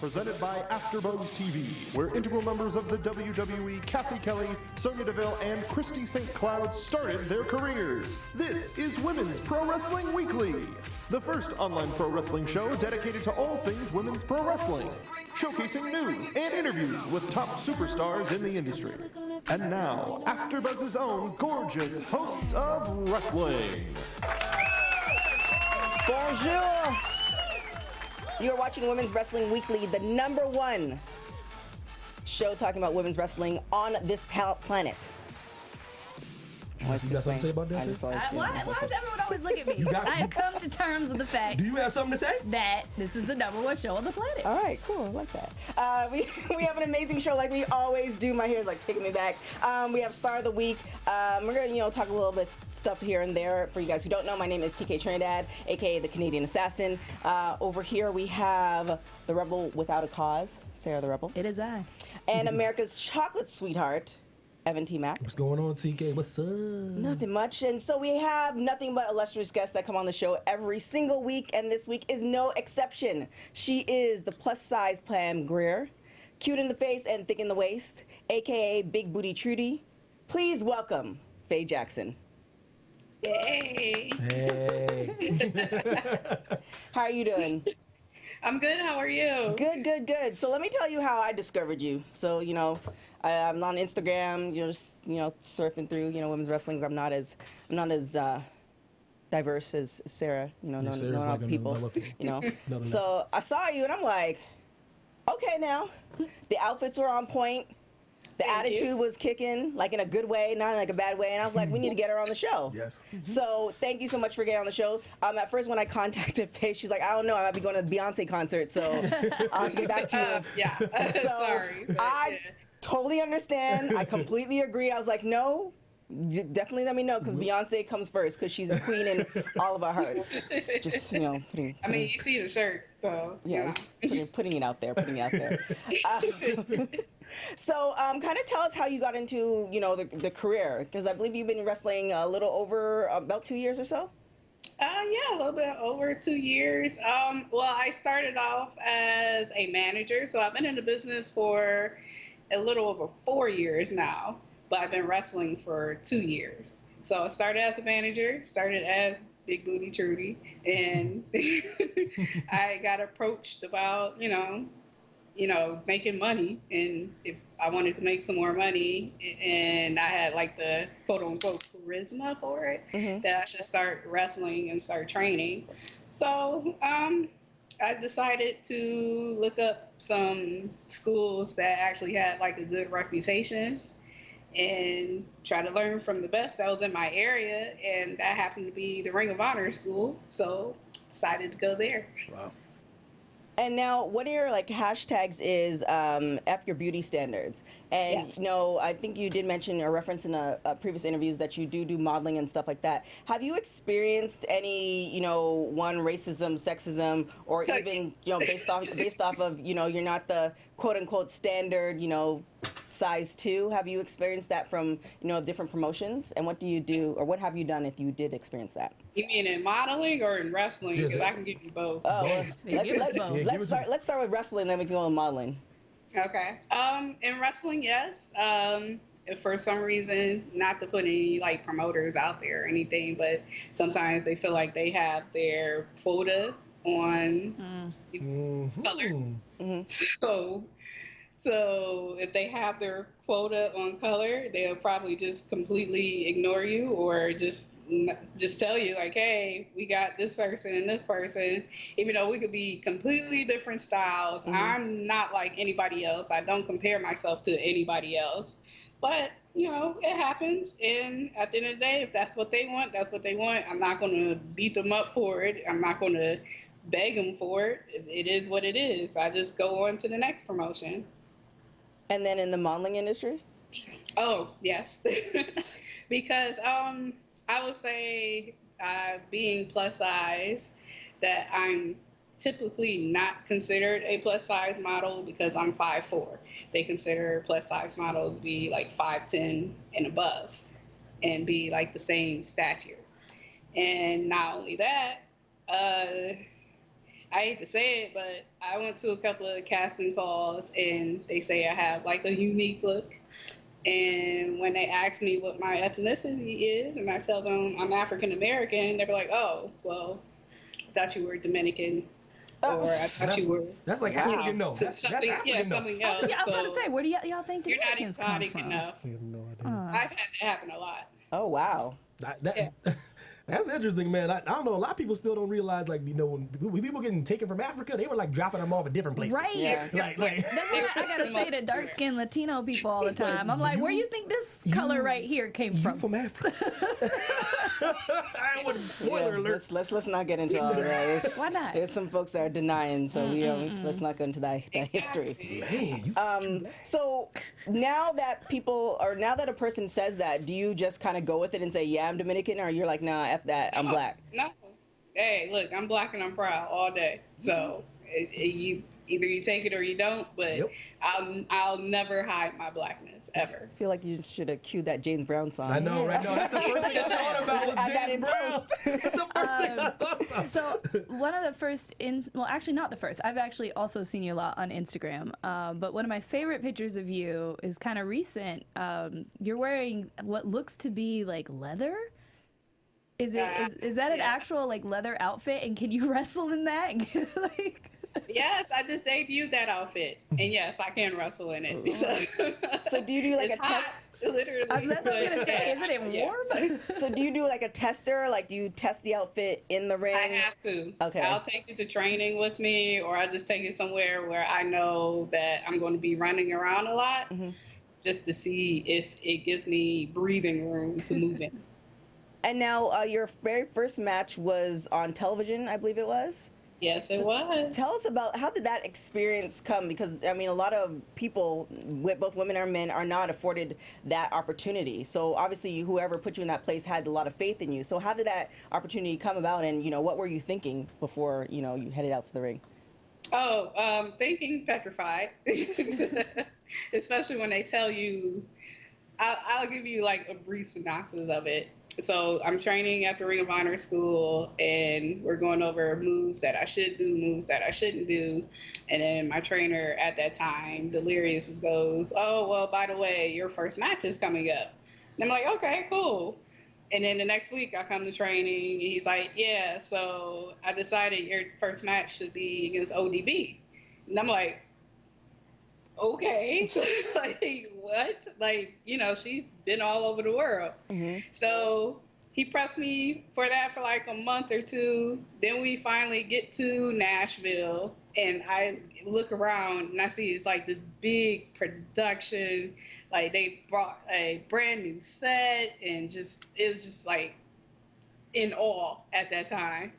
presented by AfterBuzz TV, where integral members of the WWE, Cathy, Kelley, Sonya, Deville, and Christy St. Cloud started their careers. This is Women's Pro Wrestling Weekly, the first online pro wrestling show dedicated to all things women's pro wrestling, showcasing news and interviews with top superstars in the industry. And now, AfterBuzz's own gorgeous hosts of wrestling. Bonjour! You are watching Women's Wrestling Weekly, the #1 show talking about women's wrestling on this planet. You got something to say about that? Why does everyone always look at me? I have come to terms with the fact. Do you have something to say? That this is the #1 show on the planet. All right, cool. I like that. We have an amazing show like we always do. My hair is like taking me back. We have Star of the Week. We're gonna talk a little bit stuff here and there. For you guys who don't know, my name is TK Trinidad, aka the Canadian Assassin. Over here we have the Rebel Without a Cause, Sarah the Rebel. It is I. And America's chocolate sweetheart, Evan T. Mack. What's going on, TK? What's up? Nothing much. And so we have nothing but illustrious guests that come on the show every single week, and this week is no exception. She is the plus-size Pam Grier, cute in the face and thick in the waist, a.k.a. Big Booty Trudy. Please welcome Faye Jackson. Hey. How are you doing? I'm good. How are you? Good. So let me tell you how I discovered you. So, I'm on Instagram, just, surfing through, women's wrestling. I'm not as diverse as Sarah, knowing all the people, So I saw you and I'm like, okay now, the outfits were on point. The attitude was kicking, like in a good way, not in like a bad way. And I was like, we need to get her on the show. Yes. So thank you so much for getting on the show. At first when I contacted Faye, she's like, I don't know, I might be going to the Beyonce concert. So I'll get back to you. Yeah. So Sorry. I totally understand. I completely agree. I was like, no, definitely let me know, because Beyonce comes first, because she's a queen in all of our hearts. Just, putting. I mean, you see the shirt, so. Yeah, putting it out there. So, kind of tell us how you got into, the career, because I believe you've been wrestling a little over about 2 years or so? Yeah, a little bit over 2 years. Well, I started off as a manager, so I've been in the business for a little over 4 years now, but I've been wrestling for 2 years. So I started as a manager, started as Big Booty Trudy, and I got approached about, making money, and if I wanted to make some more money, and I had like the quote unquote charisma for it, that I should start wrestling and start training. So I decided to look up some schools that actually had like a good reputation and try to learn from the best that was in my area, and that happened to be the Ring of Honor school, so decided to go there. Wow. And now, one of your hashtags is F your beauty standards. And Yes. I think you did mention or reference in previous interviews that you do modeling and stuff like that. Have you experienced any, racism, sexism, or even, based off of, you're not the quote unquote standard, size 2? Have you experienced that from, different promotions? And what do you do, or what have you done if you did experience that? You mean in modeling or in wrestling? Because I can give you both. Oh, well, let's start with wrestling, then we can go with modeling. Okay. In wrestling, yes. If for some reason, not to put any promoters out there or anything, but sometimes they feel like they have their quota on color. So if they have their quota on color, they'll probably just completely ignore you, or just tell you hey, we got this person and this person, even though we could be completely different styles. I'm not like anybody else. I don't compare myself to anybody else. But, it happens. And at the end of the day, if that's what they want, that's what they want. I'm not going to beat them up for it. I'm not going to beg them for it. It is what it is. I just go on to the next promotion. And then in the modeling industry? Oh, yes. Because I would say being plus size, that I'm typically not considered a plus size model because I'm 5'4". They consider plus size models to be 5'10" and above and be the same stature. And not only that, I hate to say it, but I went to a couple of casting calls and they say I have like a unique look. And when they ask me what my ethnicity is and I tell them I'm African American, they were like, oh, well, I thought you were Dominican. Or I thought you were. That's like African, no. Something else. I was about to say, where do y'all think Dominicans you're not come exotic from? enough. We have no idea. I've had that happen a lot. Oh, wow. That's interesting, man. I don't know. A lot of people still don't realize, like, you know, when people getting taken from Africa, they were like dropping them off at different places. Right. Yeah. Like, That's what I gotta say to dark-skinned Latino people all the time. I'm like, where you think this color right here came you from? from Africa. I wouldn't spoiler alert. Let's not get into all of that. Why not? There's some folks that are denying, so let's not go into that history. Man, So now that a person says that, do you just kind of go with it and say, yeah, I'm Dominican, or you're like, nah, F that, I'm black? No. Hey, look, I'm black and I'm proud all day. So you either you take it or you don't, but I'll never hide my blackness ever. I feel like you should have cued that James Brown song. I know, right? No, that's the first thing I thought about was Add that James in Brown. post. That's the first thing I thought about. So one of the first, well, actually not the first. I've actually also seen you a lot on Instagram. But one of my favorite pictures of you is kind of recent. You're wearing what looks to be like leather. Is that an actual like leather outfit? And can you wrestle in that? Like. Yes, I just debuted that outfit, and yes, I can wrestle in it. So do you do like it's a hot, test? literally. That's what I was gonna say. Isn't it warm? So do you do like a tester? Like, do you test the outfit in the ring? I have to. Okay. I'll take it to training with me, or I just take it somewhere where I know that I'm going to be running around a lot, just to see if it gives me breathing room to move in. And now your very first match was on television, I believe it was? Yes, it was. Tell us about, how did that experience come? Because, I mean, a lot of people, both women and men, are not afforded that opportunity. So obviously, whoever put you in that place had a lot of faith in you. So how did that opportunity come about? And, you know, what were you thinking before, you know, you headed out to the ring? Thinking petrified. Especially when they tell you, I'll give you like a brief synopsis of it. So I'm training at the Ring of Honor school, and we're going over moves that I should do, moves that I shouldn't do. And then my trainer at that time, Delirious, goes, oh, well, by the way, your first match is coming up. And I'm like, okay, cool. And then the next week I come to training, and he's like, yeah, so I decided your first match should be against ODB. And I'm like, okay, like what? Like, you know, she's been all over the world. So he prepped me for that for like a month or two. Then we finally get to Nashville, and I look around and I see it's like this big production. Like they brought a brand new set, and it was just like in awe at that time.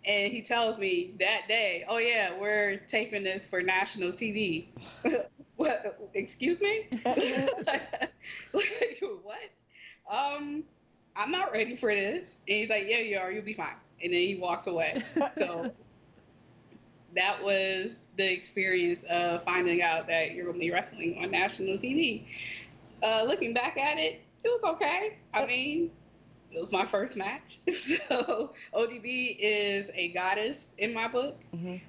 And he tells me that day, oh yeah, we're taping this for national TV. What? Excuse me? Like, what? I'm not ready for this. And he's like, yeah, you are. You'll be fine. And then he walks away. So that was the experience of finding out that you're going to be wrestling on national TV. Looking back at it, it was okay. I mean, it was my first match. So ODB is a goddess in my book.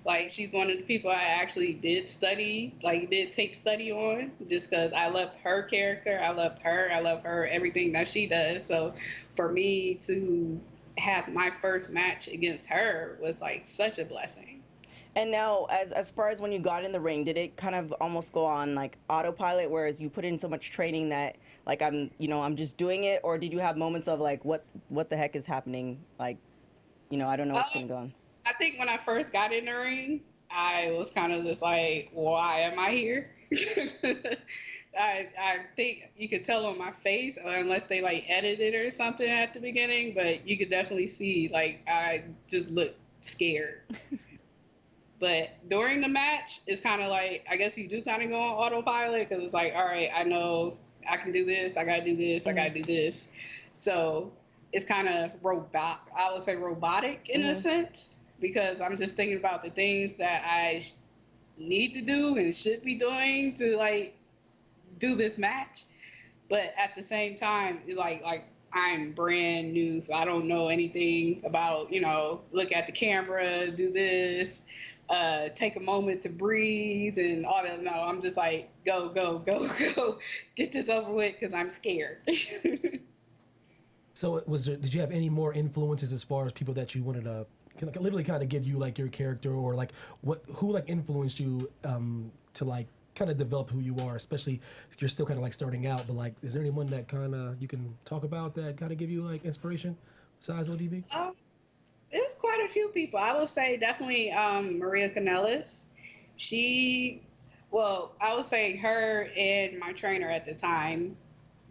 Like, she's one of the people I actually did tape study on, just because I loved her character. I love her, everything that she does. So for me to have my first match against her was like such a blessing. And now, as far as when you got in the ring, did it kind of almost go on like autopilot, whereas you put in so much training that like I'm just doing it, or did you have moments of like what the heck is happening? Like, you know, I don't know what's going on. I think when I first got in the ring, I was kind of just like, why am I here? I think you could tell on my face, unless they like edited or something at the beginning, but you could definitely see like I just looked scared. But during the match, it's kind of like, I guess you do kind of go on autopilot, because it's like, all right, I know I can do this, I got to do this, I got to do this. So it's kind of robotic in a sense, because I'm just thinking about the things that I need to do and should be doing to like do this match. But at the same time, it's like I'm brand new, so I don't know anything about, look at the camera, do this, take a moment to breathe and all that. No, I'm just like, go, go, go, go, get this over with because I'm scared. So did you have any more influences as far as people that you wanted to literally kind of give you like your character, or like who like influenced you to like kind of develop who you are, especially if you're still kind of like starting out, but like is there anyone that kind of you can talk about that kind of give you like inspiration besides ODB? There's quite a few people. I would say definitely Maria Kanellis. I would say her and my trainer at the time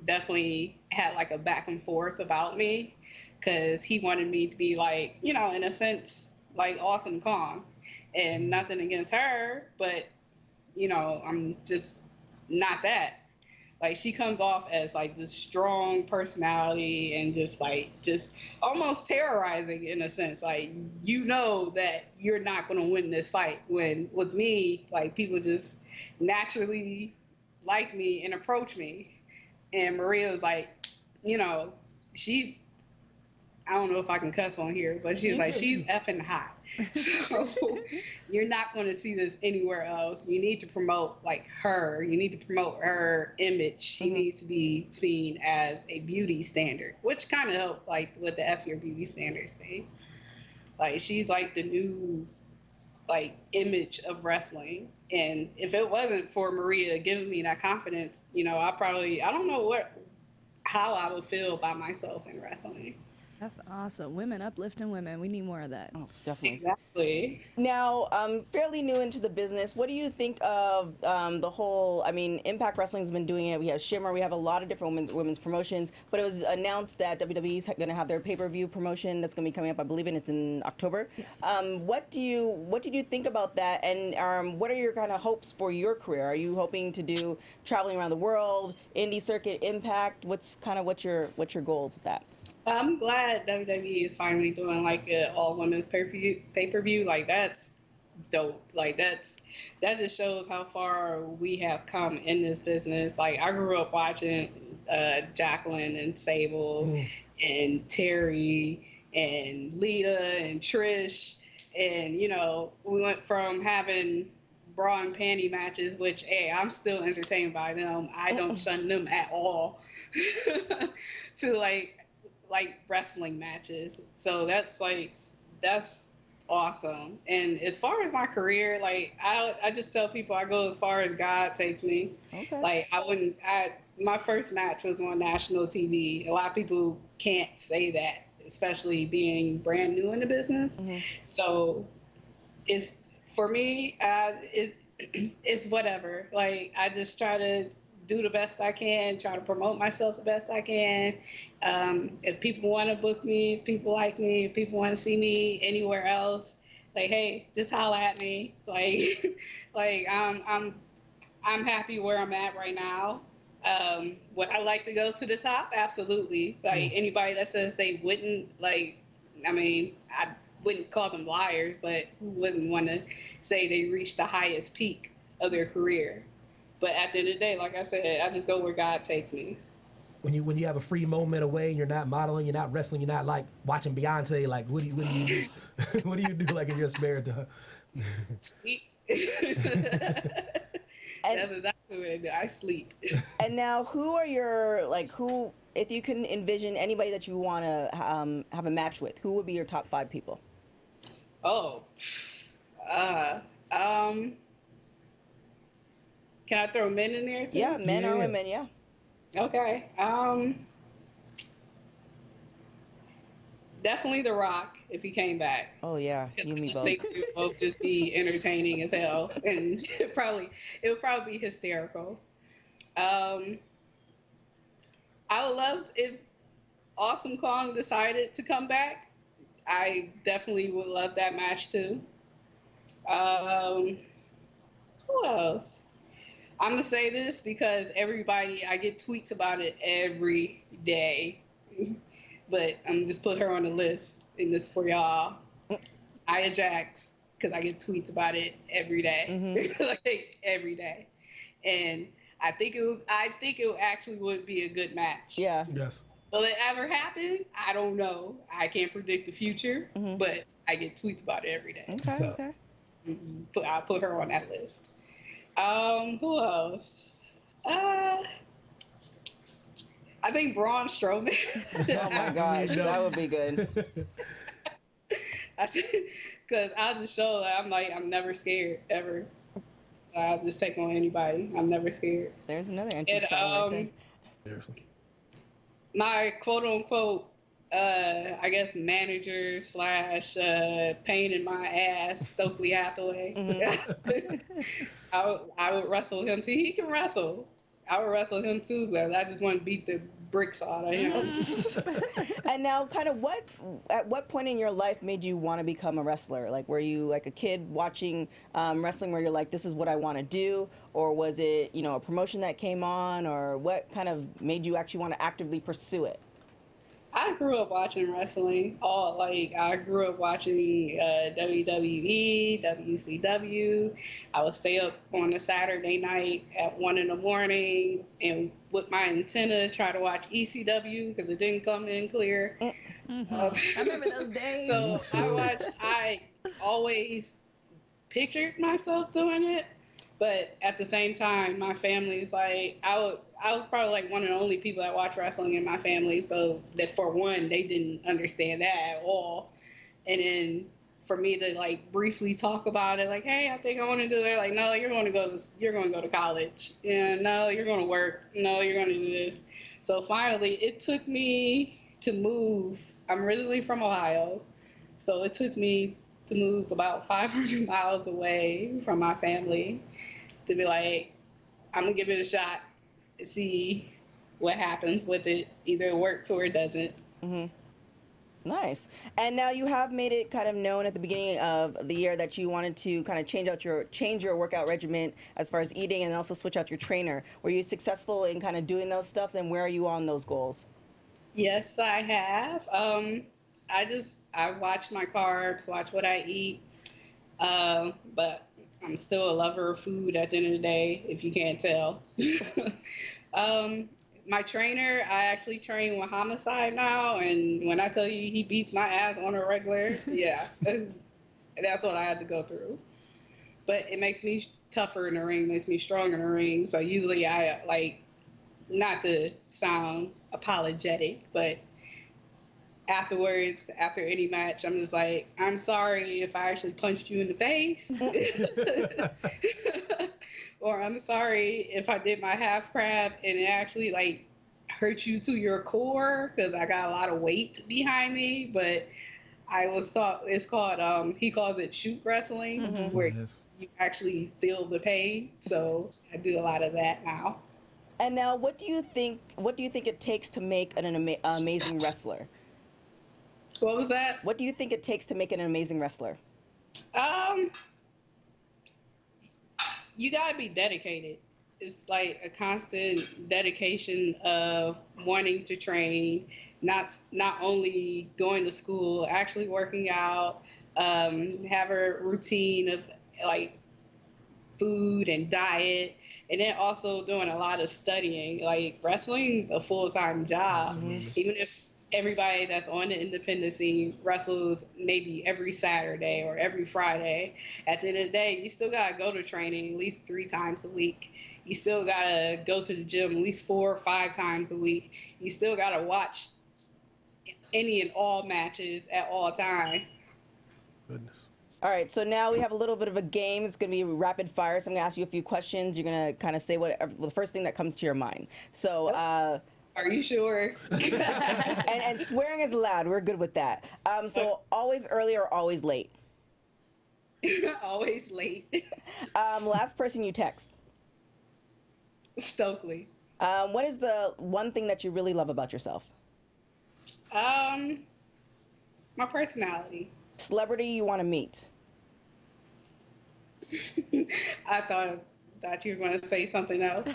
definitely had like a back and forth about me, because he wanted me to be like, in a sense, like Awesome Kong. And nothing against her, but, I'm just not that. Like, she comes off as like this strong personality and just almost terrorizing in a sense. Like, that you're not going to win this fight. When with me, like, people just naturally like me and approach me. And Maria was like, she's, I don't know if I can cuss on here, but she's like, she's effing hot. So you're not going to see this anywhere else. You need to promote like her. You need to promote her image. She needs to be seen as a beauty standard, which kind of helped like with the F Your Beauty Standards thing. Like, she's like the new like image of wrestling. And if it wasn't for Maria giving me that confidence, I don't know how I would feel about myself in wrestling. That's awesome. Women uplifting women. We need more of that. Oh, definitely. Exactly. Now, fairly new into the business. What do you think of the whole? I mean, Impact Wrestling's been doing it. We have Shimmer. We have a lot of different women's promotions. But it was announced that WWE's going to have their pay-per-view promotion that's going to be coming up. I believe it's in October. Yes. What did you think about that? And what are your kind of hopes for your career? Are you hoping to do traveling around the world, indie circuit, Impact? What's your goals with that? I'm glad WWE is finally doing like an all women's pay-per-view. Like, that's dope. Like, that just shows how far we have come in this business. Like, I grew up watching Jacqueline and Sable and Terry and Lita and Trish, and we went from having bra and panty matches, which, hey, I'm still entertained by them. I don't shun them at all. To like wrestling matches. So that's awesome. And as far as my career, like, I just tell people I go as far as God takes me. Okay. Like, my first match was on national TV. A lot of people can't say that, especially being brand new in the business. So for me, it's whatever. Like, I just try to do the best I can, try to promote myself the best I can. If people want to book me, if people like me, if people want to see me anywhere else, like, hey, just holla at me. Like, I'm happy where I'm at right now. Would I like to go to the top? Absolutely. Like, anybody that says they wouldn't, like, I mean, I wouldn't call them liars, but who wouldn't want to say they reached the highest peak of their career? But at the end of the day, like I said, I just go where God takes me. When you have a free moment away and you're not modeling, you're not wrestling, you're not like watching Beyonce, like what do you do? What do you do like in your spare time? Sleep. That's exactly what I do. I sleep. And now, who are your if you can envision anybody that you want to have a match with, who would be your top 5 people? Oh, can I throw men in there too? Yeah, men or women, yeah. Okay. Definitely The Rock if he came back. Oh yeah, you and me both. They would both just be entertaining as hell, and it would probably be hysterical. I would love if Awesome Kong decided to come back. I definitely would love that match too. Who else? I'm going to say this because I get tweets about it every day. But I'm just put her on the list, and this for y'all. Nia Jax, because I get tweets about it every day. Like, every day. And I think it actually would be a good match. Yeah. Yes. Will it ever happen? I don't know. I can't predict the future, but I get tweets about it every day. Okay, So okay. I'll put her on that list. Who else? I think Braun Strowman. Oh my gosh, that would be good. Because I'll just show that I'm never scared ever. I'll just take on anybody. I'm never scared. There's another entrance right there. My quote unquote, I guess manager / pain in my ass, Stokely Hathaway. I would wrestle him. See, he can wrestle. I would wrestle him too, but I just want to beat the bricks out of him. And now, kind of at what point in your life made you want to become a wrestler? Like, were you like a kid watching wrestling where you're like, this is what I want to do? Or was it, a promotion that came on? Or what kind of made you actually want to actively pursue it? I grew up watching wrestling. I grew up watching WWE, WCW. I would stay up on a Saturday night at 1 a.m. and with my antenna try to watch ECW because it didn't come in clear. I remember those days. So I always pictured myself doing it. But at the same time, my family's like, I was probably like one of the only people that watch wrestling in my family. So that for one, they didn't understand that at all. And then for me to like briefly talk about it, like, hey, I think I want to do it. They're like, no, you're going to go to college. Yeah, no, you're going to work. No, you're going to do this. So finally, it took me to move. I'm originally from Ohio. So it took me to move about 500 miles away from my family to be like, I'm gonna give it a shot and see what happens with it. Either it works or it doesn't. Nice. And now you have made it kind of known at the beginning of the year that you wanted to kind of change your workout regimen as far as eating and also switch out your trainer. Were you successful in kind of doing those stuff, and where are you on those goals? Yes, I have. I watch my carbs, watch what I eat. But I'm still a lover of food at the end of the day, if you can't tell. My trainer, I actually train with Homicide now, and when I tell you he beats my ass on a regular, yeah, that's what I had to go through. But it makes me tougher in the ring, makes me stronger in the ring. So usually I like, not to sound apologetic, but afterwards, after any match, I'm just like, I'm sorry if I actually punched you in the face. Or I'm sorry if I did my half crab and it actually like hurt you to your core because I got a lot of weight behind me. But I was taught, it's called, he calls it shoot wrestling, where you actually feel the pain. So I do a lot of that now. And now, what do you think it takes to make an amazing wrestler? What was that? What do you think it takes to make an amazing wrestler? You gotta be dedicated. It's like a constant dedication of wanting to train, not only going to school, actually working out, have a routine of like food and diet, and then also doing a lot of studying. Like wrestling's a full-time job. Even if everybody that's on the independent scene wrestles maybe every Saturday or every Friday, at the end of the day, you still gotta go to training at least 3 times a week. You still gotta go to the gym at least 4 or 5 times a week. You still gotta watch any and all matches at all time. Goodness. All right, so now we have a little bit of a game. It's going to be rapid fire. So I'm going to ask you a few questions. You're going to kind of say the first thing that comes to your mind. So, Are you sure? and swearing is allowed. We're good with that. So always early or always late? Always late. Last person you text? Stokely. What is the one thing that you really love about yourself? My personality. Celebrity you want to meet? I thought you were going to say something else.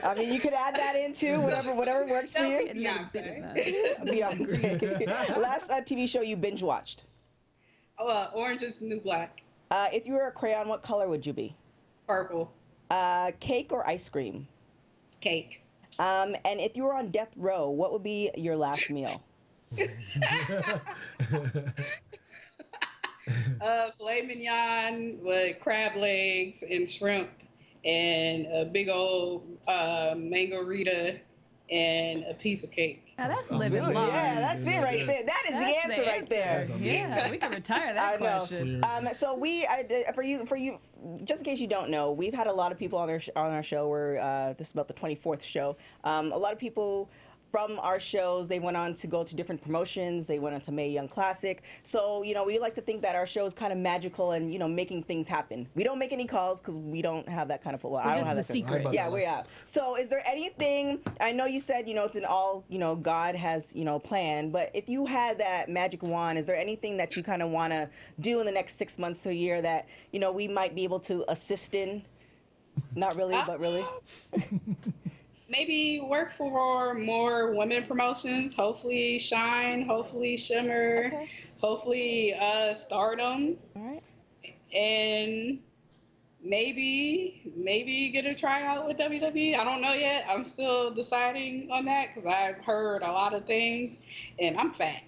I mean, you could add that in too, whatever works for you. Beyonce. Last TV show you binge watched? Orange is the New Black. If you were a crayon, what color would you be? Purple. Cake or ice cream? Cake. And if you were on death row, what would be your last meal? Filet mignon with crab legs and shrimp, and a big old mango rita, and a piece of cake. Now that's living Good, large. Yeah, that's it right there. That is the answer right there. Yeah, we can retire that I know. question. So for you, just in case you don't know, we've had a lot of people on our show. This is about the 24th show. A lot of people from our shows, they went on to go to different promotions. They went on to Mae Young Classic. So, we like to think that our show is kind of magical and, making things happen. We don't make any calls because we don't have that kind of, well, I don't just have the that kind of- secret. Yeah, we are. So is there anything, I know you said, it's an all, God has, planned, but if you had that magic wand, is there anything that you kind of want to do in the next 6 months to a year that, we might be able to assist in? Not really, but really? Maybe work for more women promotions. Hopefully Shine, hopefully Shimmer, Okay. hopefully Stardom, All right. and maybe get a tryout with WWE. I don't know yet. I'm still deciding on that because I've heard a lot of things, and I'm fat.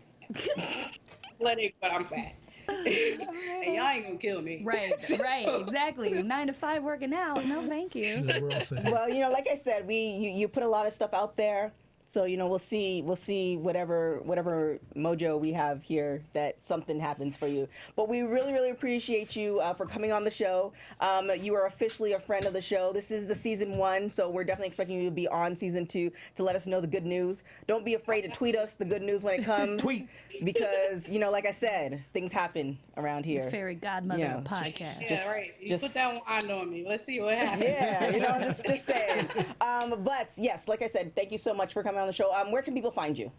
Athletic, but I'm fat. And y'all ain't gonna kill me. Right, exactly. 9 to 5 working out. No, thank you. Yeah, we're all set. Well, like I said, you put a lot of stuff out there. So, we'll see whatever mojo we have here that something happens for you. But we really, really appreciate you for coming on the show. You are officially a friend of the show. This is the season 1, so we're definitely expecting you to be on season 2 to let us know the good news. Don't be afraid to tweet us the good news when it comes. Tweet. Because, like I said, things happen around here. Fairy godmother Yeah. podcast. Yeah, right. You put that wand on me. Let's see what happens. Yeah, I'm just saying. But yes, like I said, thank you so much for coming on the show. Where can people find you?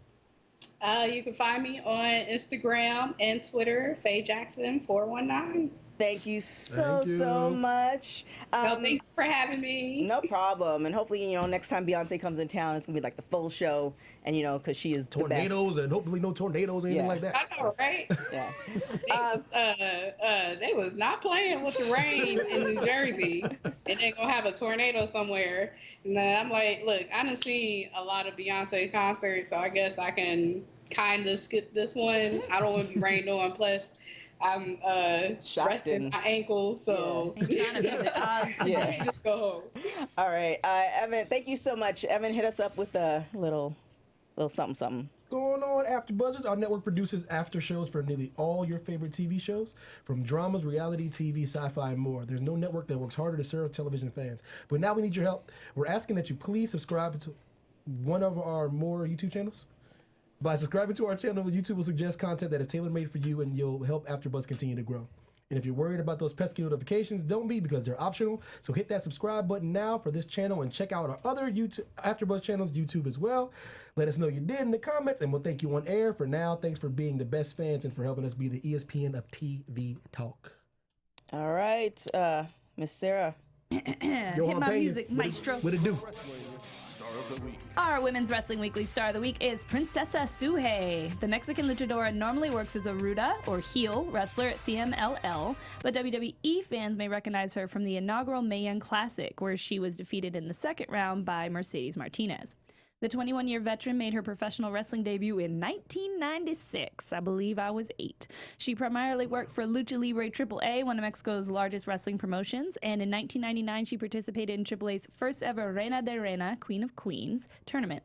You can find me on Instagram and Twitter, Faye Jackson 419. Thank you so Thank you. so much. Thanks for having me. No problem. And hopefully, next time Beyonce comes in town, it's gonna be like the full show. And because she is Tornadoes and hopefully no tornadoes or anything Yeah. like that. I know, right? the best. Yeah. They was not playing with the rain in New Jersey, and they gonna have a tornado somewhere. And then I'm like, look, I done seen a lot of Beyonce concerts, so I guess I can kind of skip this one. I don't want to be rained on. Plus, I'm resting my ankle, so I'm trying to visit Oz today. Yeah. just go home. All right, Evan. Thank you so much. Evan, hit us up with a little something. Going on, AfterBuzzers. Our network produces after shows for nearly all your favorite TV shows, from dramas, reality TV, sci-fi, and more. There's no network that works harder to serve television fans. But now we need your help. We're asking that you please subscribe to one of our more YouTube channels. By subscribing to our channel, YouTube will suggest content that is tailor-made for you, and you'll help AfterBuzz continue to grow. And if you're worried about those pesky notifications, don't be, because they're optional. So hit that subscribe button now for this channel, and check out our other YouTube AfterBuzz channels, YouTube as well. Let us know you did in the comments, and we'll thank you on air. For now, thanks for being the best fans and for helping us be the ESPN of TV talk. All right, Miss Sarah. Hit my music, maestro. What it do? Wrestling Star of the Week. Our Women's Wrestling Weekly Star of the Week is Princesa Suhei. The Mexican luchadora normally works as a ruda, or heel, wrestler at CMLL, but WWE fans may recognize her from the inaugural Mae Young Classic, where she was defeated in the second round by Mercedes Martinez. The 21-year veteran made her professional wrestling debut in 1996. I believe I was 8. She primarily worked for Lucha Libre AAA, one of Mexico's largest wrestling promotions, and in 1999 she participated in AAA's first ever Reina de Reina, Queen of Queens, tournament.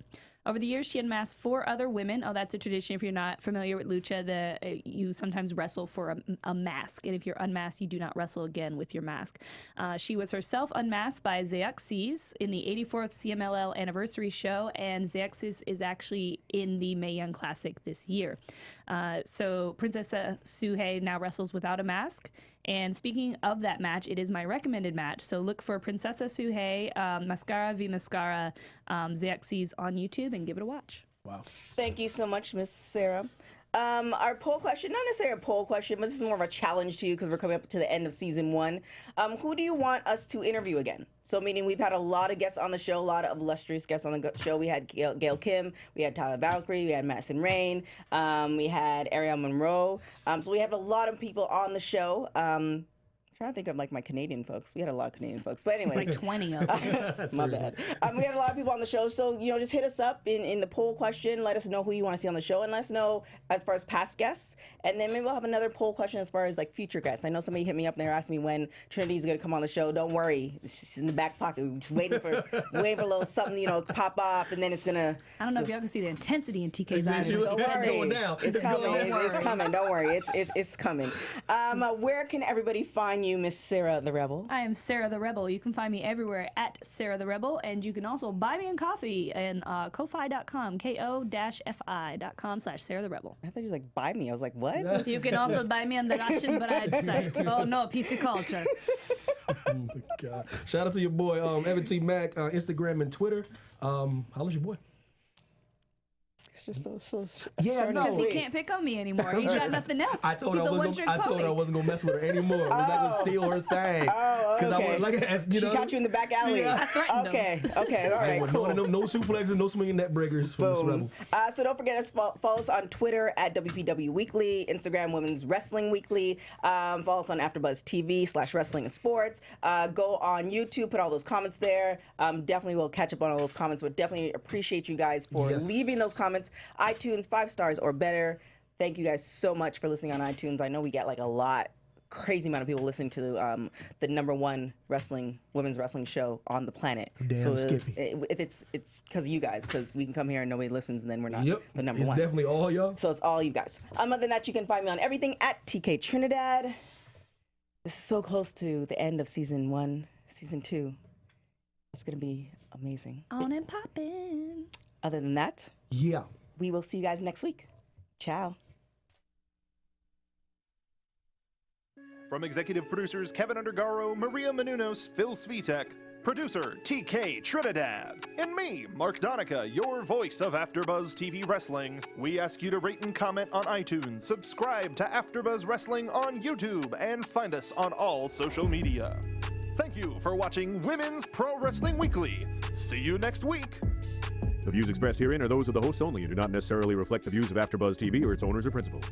Over the years, she unmasked 4 other women. Oh, that's a tradition. If you're not familiar with lucha, you sometimes wrestle for a mask. And if you're unmasked, you do not wrestle again with your mask. She was herself unmasked by Zeuxis in the 84th CMLL anniversary show. And Zeuxis is actually in the Mae Young Classic this year. So Princesa Suhei now wrestles without a mask. And speaking of that match, it is my recommended match. So look for Princesa Suhei, Mascara v Mascara, Zeuxis on YouTube, and give it a watch. Wow. Thank you so much, Miss Sarah. Our poll question, not necessarily a poll question, but this is more of a challenge to you because we're coming up to the end of season 1. Who do you want us to interview again? So meaning we've had a lot of guests on the show, a lot of illustrious guests on the show. We had Gail Kim, we had Tyler Valkyrie, we had Madison Rain, we had Ariel Monroe. So we have a lot of people on the show. trying to think of like my Canadian folks. We had a lot of Canadian folks, but anyways, Like 20 of them. my bad. We had a lot of people on the show, so just hit us up in the poll question. Let us know who you want to see on the show, and let us know as far as past guests, and then maybe we'll have another poll question as far as like future guests. I know somebody hit me up and they're asking me when Trinity's going to come on the show. Don't worry, she's in the back pocket. We're just waiting for a little something pop off, and then it's gonna. I don't know if y'all can see the intensity in TK's eyes. Don't worry. going down. It's coming. It's coming. Don't worry. It's coming. Where can everybody find you, Miss Sarah the Rebel? I am Sarah the Rebel. You can find me everywhere at Sarah the Rebel, and you can also buy me a coffee in ko-fi.com, ko-fi.com/Sarah the Rebel. I thought you was like, buy me. I was like, what? You can also buy me on the Russian bread site. Oh no, PC culture. Oh my God. Shout out to your boy, Evan T. Mack, Instagram and Twitter. How's your boy? It's just so Yeah, no. Because he can't pick on me anymore. He's got nothing else. I told her I wasn't gonna mess with her anymore. We're not gonna steal her thing. Oh, okay. She got you in the back alley. Yeah. I threatened him. Okay, all right, cool. No suplexes, no swinging net breakers from Miss Rebel. So don't forget to follow us on Twitter at WPW Weekly, Instagram Women's Wrestling Weekly. Follow us on AfterBuzz TV /Wrestling and Sports. Go on YouTube, put all those comments there. Definitely will catch up on all those comments, but definitely appreciate you guys for leaving those comments. iTunes 5 stars or better. Thank you guys so much for listening on iTunes. I know we get like crazy amount of people listening to the #1 women's wrestling show on the planet. Damn, Skippy. It's because of you guys, because we can come here and nobody listens, and then we're not the #1. It's definitely all y'all. So it's all you guys. Other than that, you can find me on everything at TK Trinidad. This is so close to the end of season 1, season 2. It's gonna be amazing. On and poppin'. Other than that, we will see you guys next week. Ciao. From executive producers Kevin Undergaro, Maria Menounos, Phil Svitek, producer TK Trinidad, and me, Mark Donica, your voice of AfterBuzz TV Wrestling, we ask you to rate and comment on iTunes, subscribe to AfterBuzz Wrestling on YouTube, and find us on all social media. Thank you for watching Women's Pro Wrestling Weekly. See you next week. The views expressed herein are those of the hosts only and do not necessarily reflect the views of AfterBuzz TV or its owners or principals.